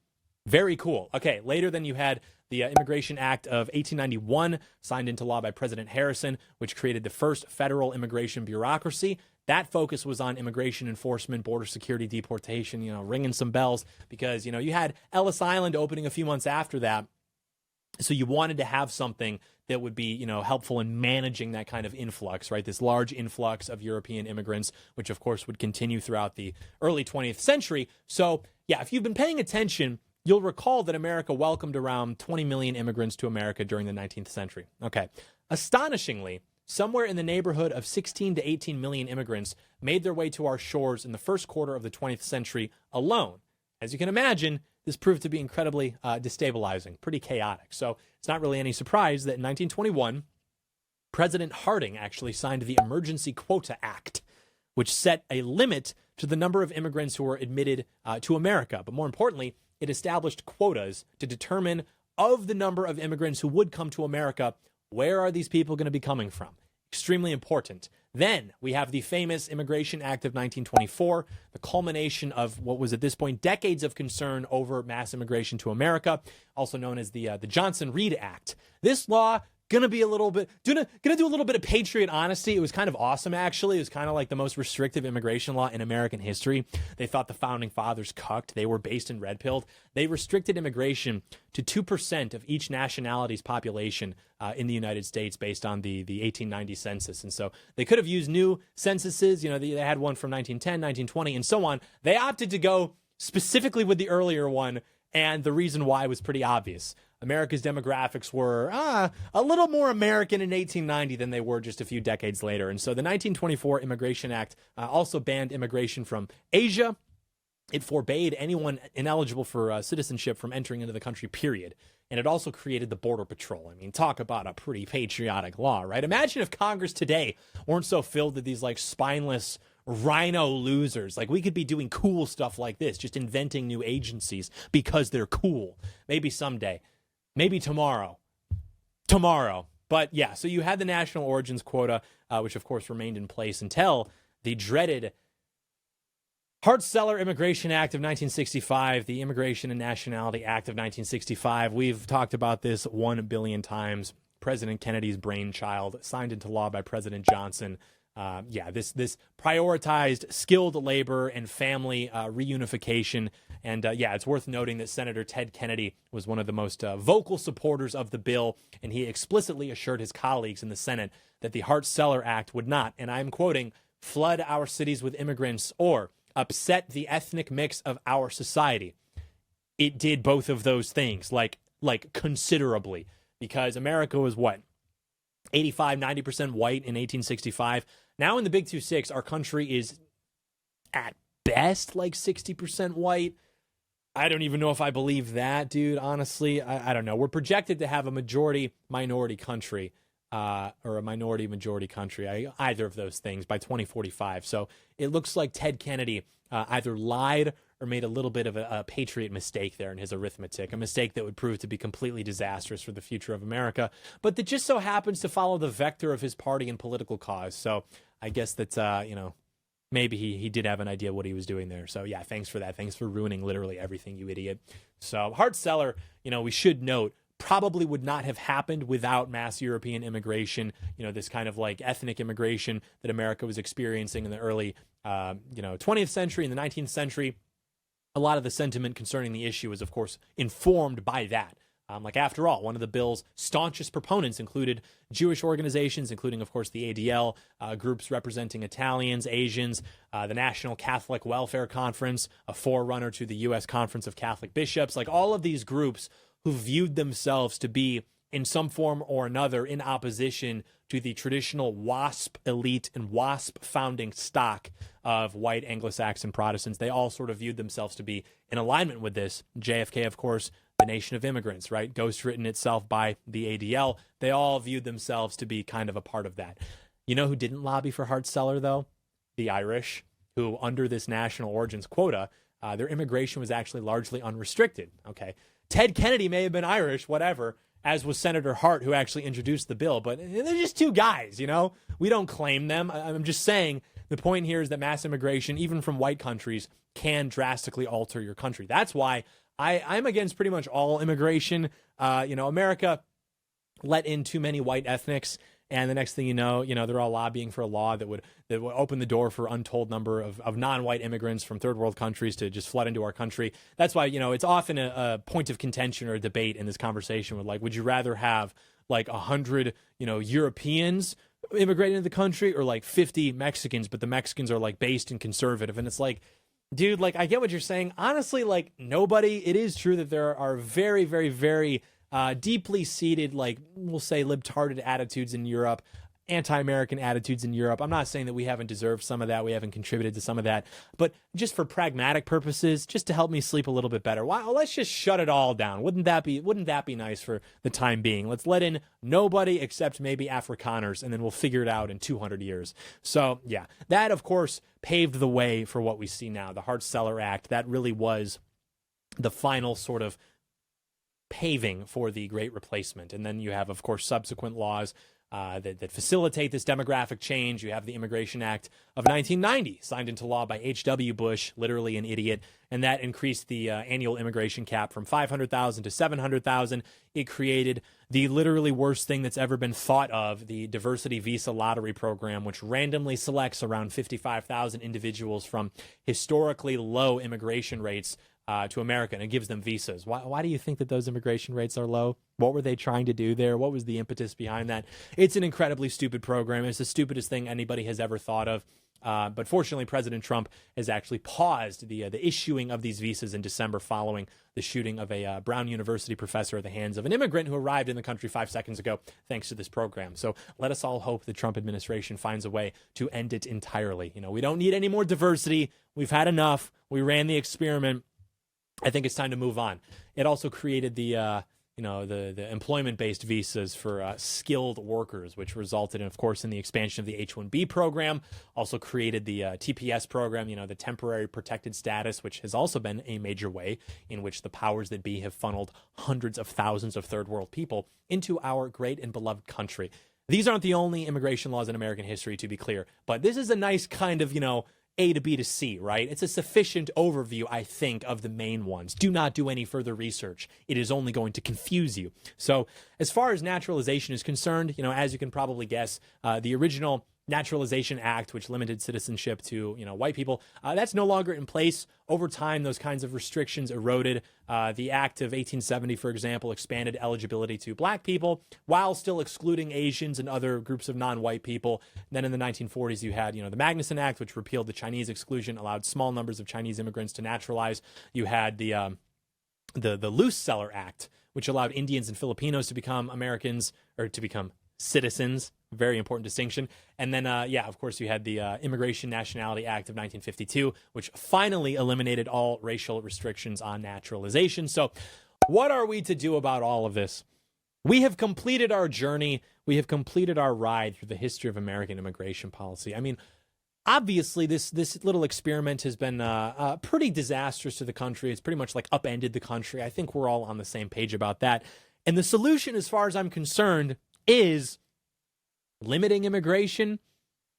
Very cool. Okay, later then you had the Immigration Act of 1891, signed into law by President Harrison, which created the first federal immigration bureaucracy. That focus was on immigration enforcement, border security, deportation, ringing some bells because, you had Ellis Island opening a few months after that. So you wanted to have something that would be, helpful in managing that kind of influx, right? This large influx of European immigrants, which of course would continue throughout the early 20th century. So yeah, if you've been paying attention, you'll recall that America welcomed around 20 million immigrants to America during the 19th century. Okay. Astonishingly, somewhere in the neighborhood of 16 to 18 million immigrants made their way to our shores in the first quarter of the 20th century alone. As you can imagine, this proved to be incredibly destabilizing, pretty chaotic. So it's not really any surprise that in 1921, President Harding actually signed the Emergency Quota Act, which set a limit to the number of immigrants who were admitted to America. But more importantly, it established quotas to determine of the number of immigrants who would come to America, where are these people going to be coming from? Extremely important. Then we have the famous Immigration Act of 1924, the culmination of what was at this point decades of concern over mass immigration to America, also known as the Johnson-Reed Act. This law gonna do a little bit of patriot honesty. It was kind of awesome, actually. It was kind of like the most restrictive immigration law in American history. They thought the founding fathers cucked. They were based in red-pilled. They restricted immigration to 2% of each nationality's population in the United States based on the 1890 census. And so they could have used new censuses. They had one from 1910, 1920, and so on. They opted to go specifically with the earlier one, and the reason why was pretty obvious. America's demographics were a little more American in 1890 than they were just a few decades later. And so the 1924 Immigration Act also banned immigration from Asia. It forbade anyone ineligible for citizenship from entering into the country, period. And it also created the Border Patrol. I mean, talk about a pretty patriotic law, right? Imagine if Congress today weren't so filled with these spineless rhino losers. We could be doing cool stuff like this, just inventing new agencies because they're cool. Maybe someday. Maybe tomorrow. But yeah, so you had the national origins quota, which of course remained in place until the dreaded Hart-Celler Immigration Act of 1965, the Immigration and Nationality Act of 1965. We've talked about this 1 billion times. President Kennedy's brainchild, signed into law by President Johnson. This prioritized skilled labor and family reunification. And it's worth noting that Senator Ted Kennedy was one of the most vocal supporters of the bill, and he explicitly assured his colleagues in the Senate that the Hart-Celler Act would not, and I'm quoting, flood our cities with immigrants or upset the ethnic mix of our society. It did both of those things, like considerably, because America was 85, 90% white in 1865. Now in the Big 2-6, our country is at best 60% white. I don't even know if I believe that, dude, honestly. I don't know. We're projected to have a majority-minority country, or a minority-majority country, either of those things, by 2045. So it looks like Ted Kennedy either lied or made a little bit of a patriot mistake there in his arithmetic, a mistake that would prove to be completely disastrous for the future of America, but that just so happens to follow the vector of his party and political cause. So I guess that, maybe he did have an idea what he was doing there. So yeah, thanks for that. Thanks for ruining literally everything, you idiot. So Hart-Celler, we should note, probably would not have happened without mass European immigration, this kind of ethnic immigration that America was experiencing in the early, 20th century, in the 19th century. A lot of the sentiment concerning the issue is, of course, informed by that. After all, one of the bill's staunchest proponents included Jewish organizations, including, of course, the ADL, groups representing Italians, Asians, the National Catholic Welfare Conference, a forerunner to the U.S. Conference of Catholic Bishops. All of these groups who viewed themselves to be in some form or another in opposition to the traditional WASP elite and WASP founding stock of white Anglo-Saxon Protestants. They all sort of viewed themselves to be in alignment with this. JFK, of course, the nation of immigrants, right? Ghostwritten itself by the ADL. They all viewed themselves to be kind of a part of that. You know who didn't lobby for Hart-Celler, though? The Irish, who under this national origins quota, their immigration was actually largely unrestricted. Okay, Ted Kennedy may have been Irish, whatever, as was Senator Hart, who actually introduced the bill. But they're just two guys, you know? We don't claim them. I'm just saying the point here is that mass immigration, even from white countries, can drastically alter your country. That's why I'm against pretty much all immigration. America let in too many white ethnics. And the next thing you know, they're all lobbying for a law that would open the door for untold number of non-white immigrants from third world countries to just flood into our country. That's why, it's often a point of contention or a debate in this conversation with, like, would you rather have like 100, Europeans immigrating into the country or like 50 Mexicans, but the Mexicans are like based and conservative? And it's like, dude, like, I get what you're saying. Honestly, like, nobody, it is true that there are very, very, very deeply seated, like, we'll say, libtarded attitudes in Europe, anti-American attitudes in Europe. I'm not saying that we haven't deserved some of that, we haven't contributed to some of that, but just for pragmatic purposes, just to help me sleep a little bit better, let's just shut it all down. Wouldn't that be nice for the time being? Let's let in nobody except maybe Afrikaners, and then we'll figure it out in 200 years. So yeah, that of course paved the way for what we see now, the Hart-Celler Act. That really was the final sort of paving for the Great Replacement. And then you have, of course, subsequent laws that facilitate this demographic change. You have the Immigration Act of 1990, signed into law by H.W. Bush, literally an idiot, and that increased the annual immigration cap from 500,000 to 700,000. It created the literally worst thing that's ever been thought of, the diversity visa lottery program, which randomly selects around 55,000 individuals from historically low immigration rates to America, and it gives them visas. Why do you think that those immigration rates are low? What were they trying to do there? What was the impetus behind that? It's an incredibly stupid program. It's the stupidest thing anybody has ever thought of. But fortunately, President Trump has actually paused the issuing of these visas in December following the shooting of a Brown University professor at the hands of an immigrant who arrived in the country 5 seconds ago, thanks to this program. So let us all hope the Trump administration finds a way to end it entirely. We don't need any more diversity. We've had enough. We ran the experiment. I think it's time to move on. It also created the employment-based visas for skilled workers, which resulted in, of course, in the expansion of the H-1B program. Also created the TPS program, the temporary protected status, which has also been a major way in which the powers that be have funneled hundreds of thousands of third world people into our great and beloved country. These aren't the only immigration laws in American history, to be clear, but this is a nice kind of, A to B to C, right? It's a sufficient overview, I think, of the main ones. Do not do any further research. It is only going to confuse you. So as far as naturalization is concerned, as you can probably guess, the original Naturalization Act, which limited citizenship to, white people, that's no longer in place. Over time, those kinds of restrictions eroded. The Act of 1870, for example, expanded eligibility to black people while still excluding Asians and other groups of non-white people. Then in the 1940s, you had, the Magnuson Act, which repealed the Chinese exclusion, allowed small numbers of Chinese immigrants to naturalize. You had the Luce-Celler Act, which allowed Indians and Filipinos to become Americans, or to become citizens. Very important distinction. And then, of course, you had the Immigration Nationality Act of 1952, which finally eliminated all racial restrictions on naturalization. So what are we to do about all of this? We have completed our journey. We have completed our ride through the history of American immigration policy. I mean, obviously, this little experiment has been pretty disastrous to the country. It's pretty much like upended the country. I think we're all on the same page about that. And the solution, as far as I'm concerned, is limiting immigration.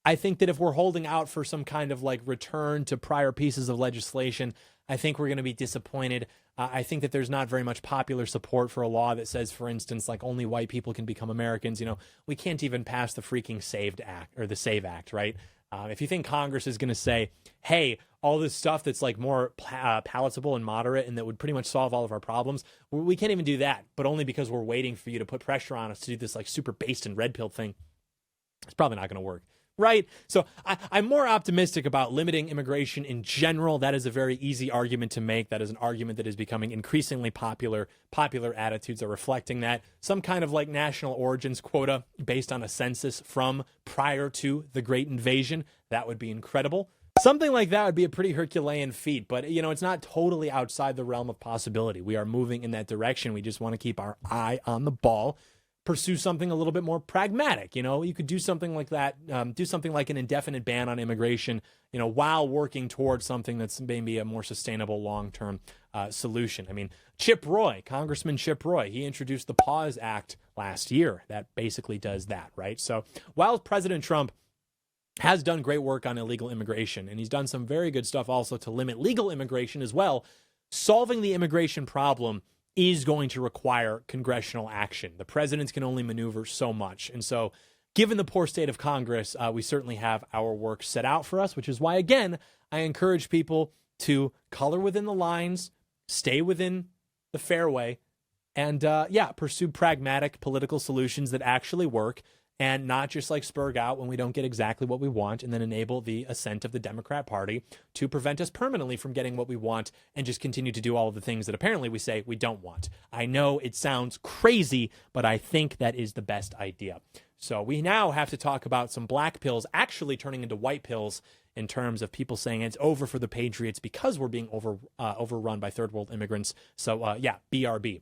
I think that if we're holding out for some kind of like return to prior pieces of legislation, I think we're going to be disappointed. I think that there's not very much popular support for a law that says, for instance, like only white people can become Americans. We can't even pass the freaking SAVE Act, or the SAVE Act, right? If you think Congress is going to say, hey, all this stuff that's like more palatable and moderate and that would pretty much solve all of our problems, we can't even do that, but only because we're waiting for you to put pressure on us to do this like super based and red pill thing. It's probably not going to work. right? So I'm more optimistic about limiting immigration in general. That is a very easy argument to make. That is an argument that is becoming increasingly popular. Popular attitudes are reflecting that. Some kind of like national origins quota based on a census from prior to the Great Invasion. That would be incredible. Something like that would be a pretty Herculean feat, but it's not totally outside the realm of possibility. We are moving in that direction. We just want to keep our eye on the ball. Pursue something a little bit more pragmatic. You could do something like that, do something like an indefinite ban on immigration, while working towards something that's maybe a more sustainable long-term solution. I mean, Congressman Chip Roy, he introduced the Pause Act last year. That basically does that, right? So while President Trump has done great work on illegal immigration, and he's done some very good stuff also to limit legal immigration as well, solving the immigration problem is going to require congressional action. The presidents can only maneuver so much. And so given the poor state of Congress, we certainly have our work set out for us, which is why, again, I encourage people to color within the lines, stay within the fairway, and pursue pragmatic political solutions that actually work, and not just like spurg out when we don't get exactly what we want and then enable the ascent of the Democrat Party to prevent us permanently from getting what we want and just continue to do all of the things that apparently we say we don't want. I know it sounds crazy, but I think that is the best idea. So we now have to talk about some black pills actually turning into white pills in terms of people saying it's over for the Patriots because we're being overrun by third world immigrants. So BRB.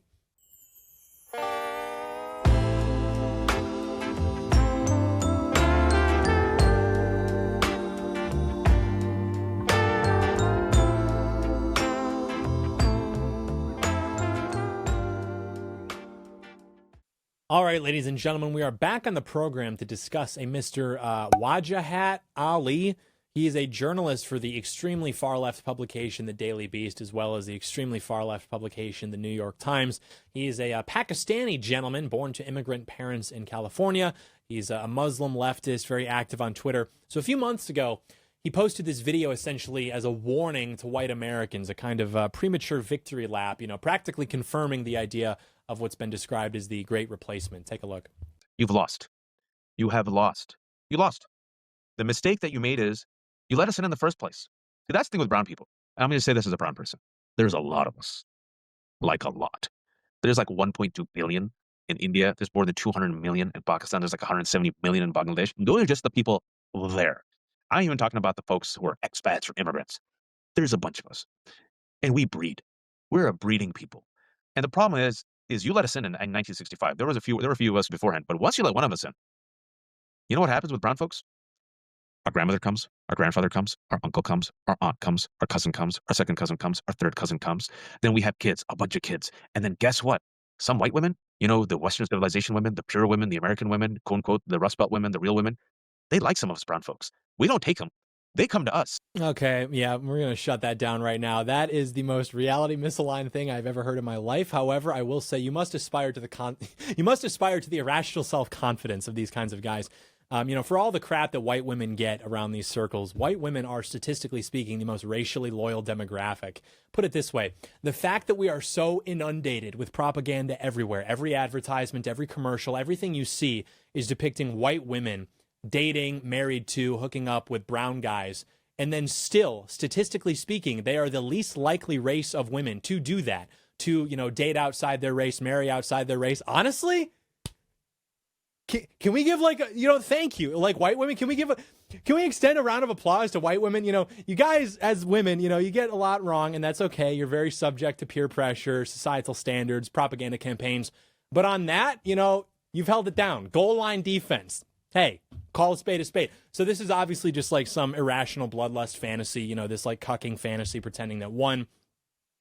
All right, ladies and gentlemen, we are back on the program to discuss a Mr. Wajahat Ali. He is a journalist for the extremely far-left publication, The Daily Beast, as well as the extremely far-left publication, The New York Times. He is a Pakistani gentleman born to immigrant parents in California. He's a Muslim leftist, very active on Twitter. So a few months ago, he posted this video essentially as a warning to white Americans, a kind of premature victory lap, practically confirming the idea of what's been described as the Great Replacement. Take a look. You've lost. You have lost. You lost. The mistake that you made is you let us in the first place. See, that's the thing with brown people. I'm going to say this as a brown person. There's a lot of us. Like a lot. There's like 1.2 billion in India. There's more than 200 million in Pakistan. There's like 170 million in Bangladesh. Those are just the people there. I'm even talking about the folks who are expats or immigrants. There's a bunch of us. And we breed. We're a breeding people. And the problem is you let us in 1965. There were a few of us beforehand, but once you let one of us in, you know what happens with brown folks? Our grandmother comes, our grandfather comes, our uncle comes, our aunt comes, our cousin comes, our second cousin comes, our third cousin comes. Then we have kids, a bunch of kids. And then guess what? Some white women, the Western civilization women, the pure women, the American women, quote unquote, the Rust Belt women, the real women, they like some of us brown folks. We don't take them. They come to us. Okay, yeah, we're going to shut that down right now. That is the most reality misaligned thing I've ever heard in my life. However, I will say you must aspire to the irrational self-confidence of these kinds of guys. For all the crap that white women get around these circles, white women are statistically speaking the most racially loyal demographic. Put it this way, the fact that we are so inundated with propaganda everywhere, every advertisement, every commercial, everything you see is depicting white women dating, married to, hooking up with brown guys. And then still, statistically speaking, they are the least likely race of women to do that, to, date outside their race, marry outside their race. Honestly, can we give thank you. Like white women, can we extend a round of applause to white women? You guys as women, you get a lot wrong, and that's okay. You're very subject to peer pressure, societal standards, propaganda campaigns. But on that, you've held it down. Goal line defense. Hey, call a spade a spade. So this is obviously just like some irrational bloodlust fantasy, this like cucking fantasy pretending that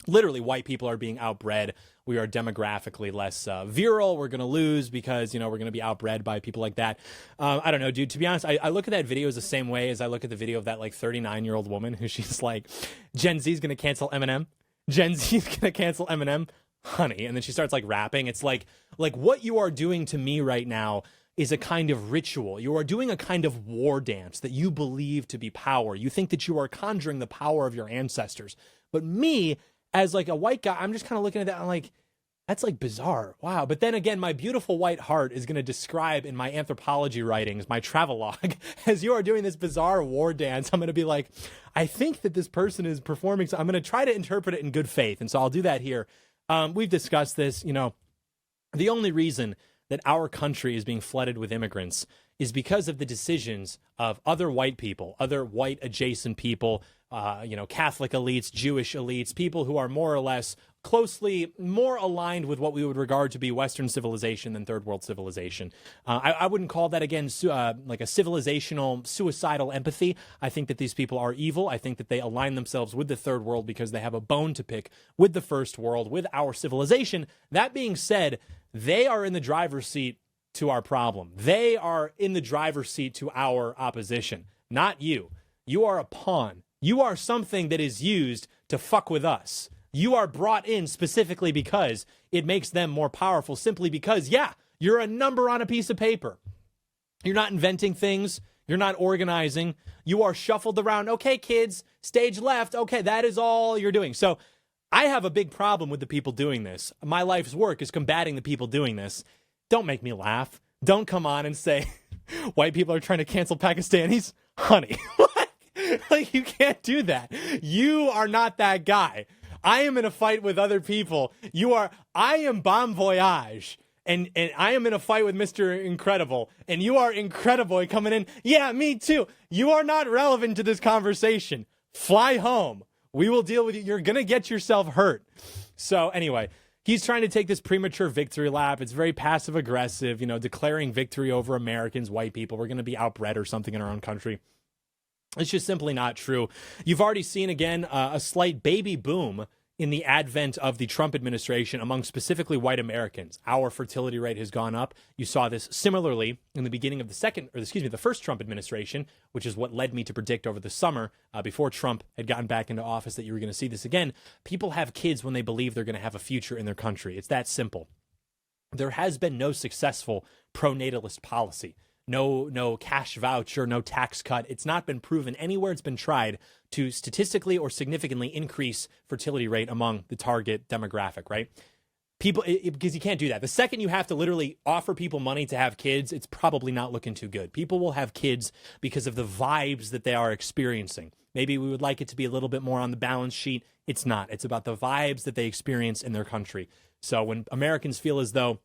literally white people are being outbred. We are demographically less virile. We're going to lose because, we're going to be outbred by people like that. I don't know, dude. To be honest, I look at that video as the same way as I look at the video of that like 39-year-old woman who she's like, Gen Z is going to cancel Eminem. Gen Z is going to cancel Eminem. Honey. And then she starts like rapping. It's like what you are doing to me right now is a kind of ritual. You are doing a kind of war dance that you believe to be power. You think that you are conjuring the power of your ancestors. But me, as like a white guy, I'm just kind of looking at that and like, That's like bizarre. Wow. But then again, my beautiful white heart is going to describe in my anthropology writings, my travelogue, as you are doing this bizarre war dance, I'm going to be like, I think that this person is performing. So I'm going to try to interpret it in good faith. And so I'll do that here. We've discussed this, the only reason that our country is being flooded with immigrants is because of the decisions of other white people, other white adjacent people, Catholic elites, Jewish elites, people who are more or less closely more aligned with what we would regard to be Western civilization than third world civilization. I wouldn't call that, again, like a civilizational, suicidal empathy. I think that these people are evil. I think that they align themselves with the third world because they have a bone to pick with the first world, with our civilization. That being said, they are in the driver's seat to our problem. They are in the driver's seat to our opposition, not you. You are a pawn. You are something that is used to fuck with us. You are brought in specifically because it makes them more powerful, simply because, yeah, you're a number on a piece of paper. You're not inventing things. You're not organizing. You are shuffled around. Okay, kids, stage left. Okay, that is all you're doing. So I have a big problem with the people doing this. My life's work is combating the people doing this. Don't make me laugh. Don't come on and say white people are trying to cancel Pakistanis. Honey, like you can't do that. You are not that guy. I am in a fight with other people. I am Bon Voyage, and I am in a fight with Mr. Incredible, and you are Incredible coming in. Yeah, me too. You are not relevant to this conversation. Fly home. We will deal with you. You're going to get yourself hurt. So anyway, he's trying to take this premature victory lap. It's very passive aggressive, declaring victory over Americans, white people. We're going to be outbred or something in our own country. It's just simply not true. You've already seen, again, a slight baby boom in the advent of the Trump administration among specifically white Americans. Our fertility rate has gone up. You saw this similarly in the beginning of the first Trump administration, which is what led me to predict over the summer, before Trump had gotten back into office, that you were going to see this again. People have kids when they believe they're going to have a future in their country. It's that simple. There has been no successful pro-natalist policy. No cash voucher, no tax cut. It's not been proven anywhere it's been tried to statistically or significantly increase fertility rate among the target demographic, right? Because you can't do that. The second you have to literally offer people money to have kids, it's probably not looking too good. People will have kids because of the vibes that they are experiencing. Maybe we would like it to be a little bit more on the balance sheet. It's not. It's about the vibes that they experience in their country. So when Americans feel as though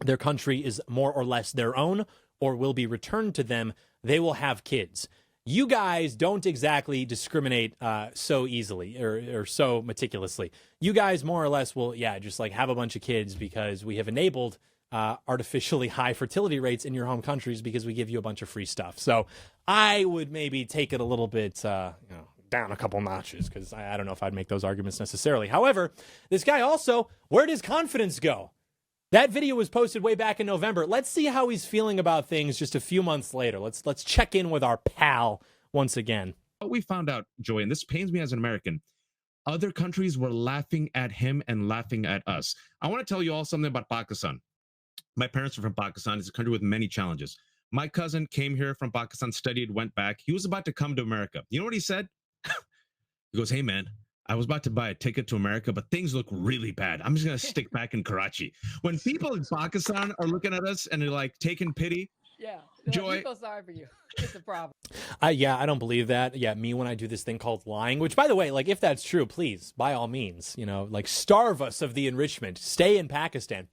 their country is more or less their own, or will be returned to them, they will have kids. You guys don't exactly discriminate so easily or so meticulously. You guys more or less will, just like have a bunch of kids because we have enabled artificially high fertility rates in your home countries because we give you a bunch of free stuff. So I would maybe take it a little bit, down a couple notches, because I don't know if I'd make those arguments necessarily. However, this guy also, where does confidence go? That video was posted way back in November. Let's see how he's feeling about things just a few months later. Let's check in with our pal once again. What we found out, Joy, and this pains me as an American, other countries were laughing at him and laughing at us. I want to tell you all something about Pakistan. My parents are from Pakistan. It's a country with many challenges. My cousin came here from Pakistan, studied, went back. He was about to come to America. You know what he said? He goes, hey, man, I was about to buy a ticket to America, but things look really bad. I'm just going to stick back in Karachi. When people in Pakistan are looking at us and they're like taking pity. Yeah. Joy. I feel sorry for you. It's a problem. I don't believe that. Yeah, me when I do this thing called lying, which, by the way, like, if that's true, please, by all means, starve us of the enrichment. Stay in Pakistan.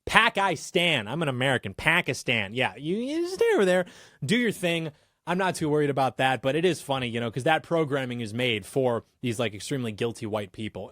Pac-I-stan. I'm an American. Pakistan. Yeah, you stay over there. Do your thing. I'm not too worried about that, but it is funny, because that programming is made for these like extremely guilty white people,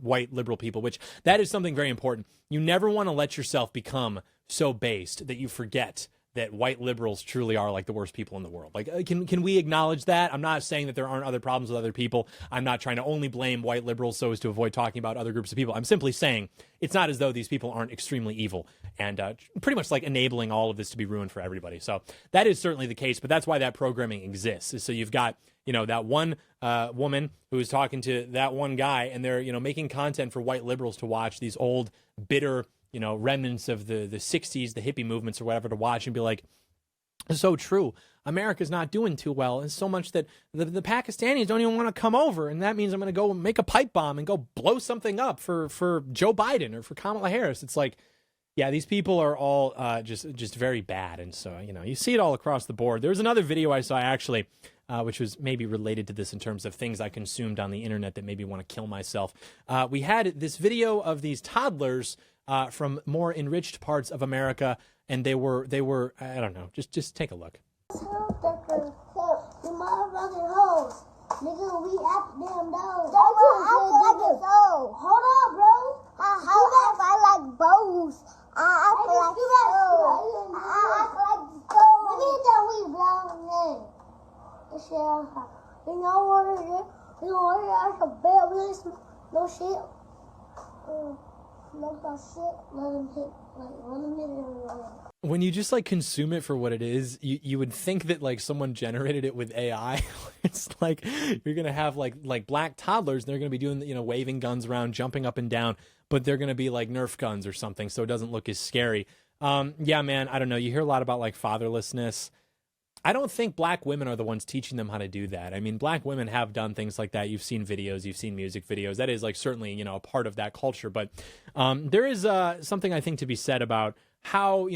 white liberal people, which that is something very important. You never want to let yourself become so based that you forget that white liberals truly are like the worst people in the world. Like, can we acknowledge that? I'm not saying that there aren't other problems with other people. I'm not trying to only blame white liberals so as to avoid talking about other groups of people. I'm simply saying it's not as though these people aren't extremely evil and pretty much like enabling all of this to be ruined for everybody. So that is certainly the case, but that's why that programming exists. So you've got, that one woman who is talking to that one guy, and they're, making content for white liberals to watch, these old, bitter, remnants of the 60s, the hippie movements or whatever, to watch and be like, so true. America's not doing too well, and so much that the Pakistanis don't even want to come over, and that means I'm going to go make a pipe bomb and go blow something up for Joe Biden or for Kamala Harris. It's like, yeah, these people are all just very bad, and so you see it all across the board. There was another video I saw actually, which was maybe related to this in terms of things I consumed on the internet that made me want to kill myself. We had this video of these toddlers from more enriched parts of America, and they were I don't know, just take a look. You motherfucking hoes. Nigga, we at the damn doors. Hold on, bro. How I like bows. I act like so. I act like so. We need that we blown in. This shit outside. You know what it is? We gonna order us a bell. We ain't no shit. Smoke that shit. Let them hit it. When you just like consume it for what it is, you would think that like someone generated it with AI. It's like you're gonna have like black toddlers, and they're gonna be doing waving guns around, jumping up and down, but they're gonna be like Nerf guns or something, so it doesn't look as scary. Yeah, man, I don't know. You hear a lot about like fatherlessness. I don't think black women are the ones teaching them how to do that. I mean, black women have done things like that. You've seen videos, you've seen music videos. That is like certainly a part of that culture. But there is something I think to be said about how,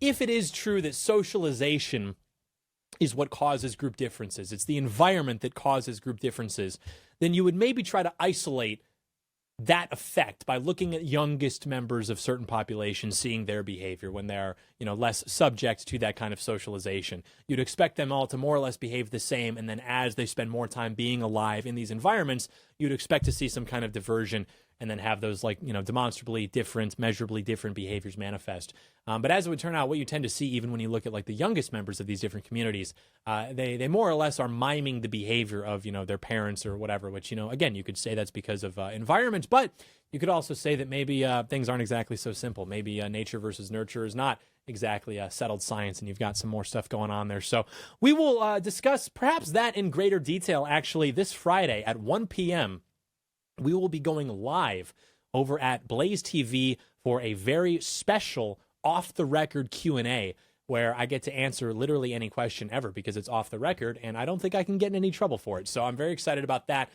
if it is true that socialization is what causes group differences, it's the environment that causes group differences, then you would maybe try to isolate that effect by looking at youngest members of certain populations, seeing their behavior when they're, less subject to that kind of socialization. You'd expect them all to more or less behave the same, and then as they spend more time being alive in these environments, you'd expect to see some kind of diversion and then have those demonstrably different, measurably different behaviors manifest. But as it would turn out, what you tend to see even when you look at like the youngest members of these different communities, they more or less are miming the behavior of, their parents or whatever, which, again, you could say that's because of environment, but you could also say that maybe things aren't exactly so simple. Maybe nature versus nurture is not exactly a settled science, and you've got some more stuff going on there. So we will discuss perhaps that in greater detail, actually, this Friday at 1 p.m., we will be going live over at Blaze TV for a very special off-the-record Q&A where I get to answer literally any question ever because it's off the record, and I don't think I can get in any trouble for it. So I'm very excited about that.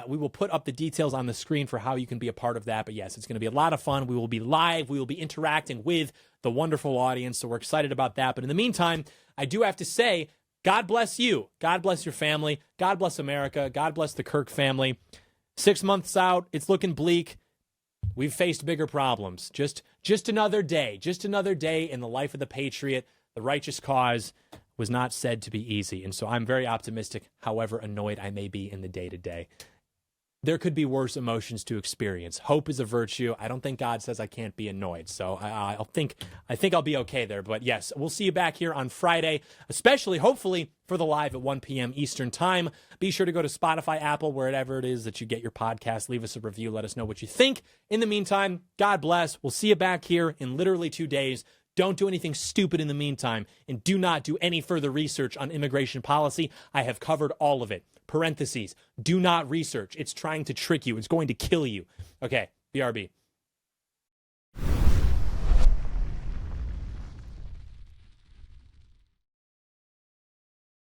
We will put up the details on the screen for how you can be a part of that. But yes, it's going to be a lot of fun. We will be live. We will be interacting with the wonderful audience, so we're excited about that. But in the meantime, I do have to say, God bless you. God bless your family. God bless America. God bless the Kirk family. 6 months out, it's looking bleak. We've faced bigger problems. Just another day. Just another day in the life of the patriot. The righteous cause was not said to be easy. And so I'm very optimistic, however annoyed I may be in the day-to-day. There could be worse emotions to experience. Hope is a virtue. I don't think God says I can't be annoyed. So I think I'll be okay there. But yes, we'll see you back here on Friday, especially, hopefully, for the live at 1 p.m. Eastern time. Be sure to go to Spotify, Apple, wherever it is that you get your podcast. Leave us a review. Let us know what you think. In the meantime, God bless. We'll see you back here in literally 2 days. Don't do anything stupid in the meantime, and do not do any further research on immigration policy. I have covered all of it. Parentheses, do not research. It's trying to trick you. It's going to kill you. Okay, BRB.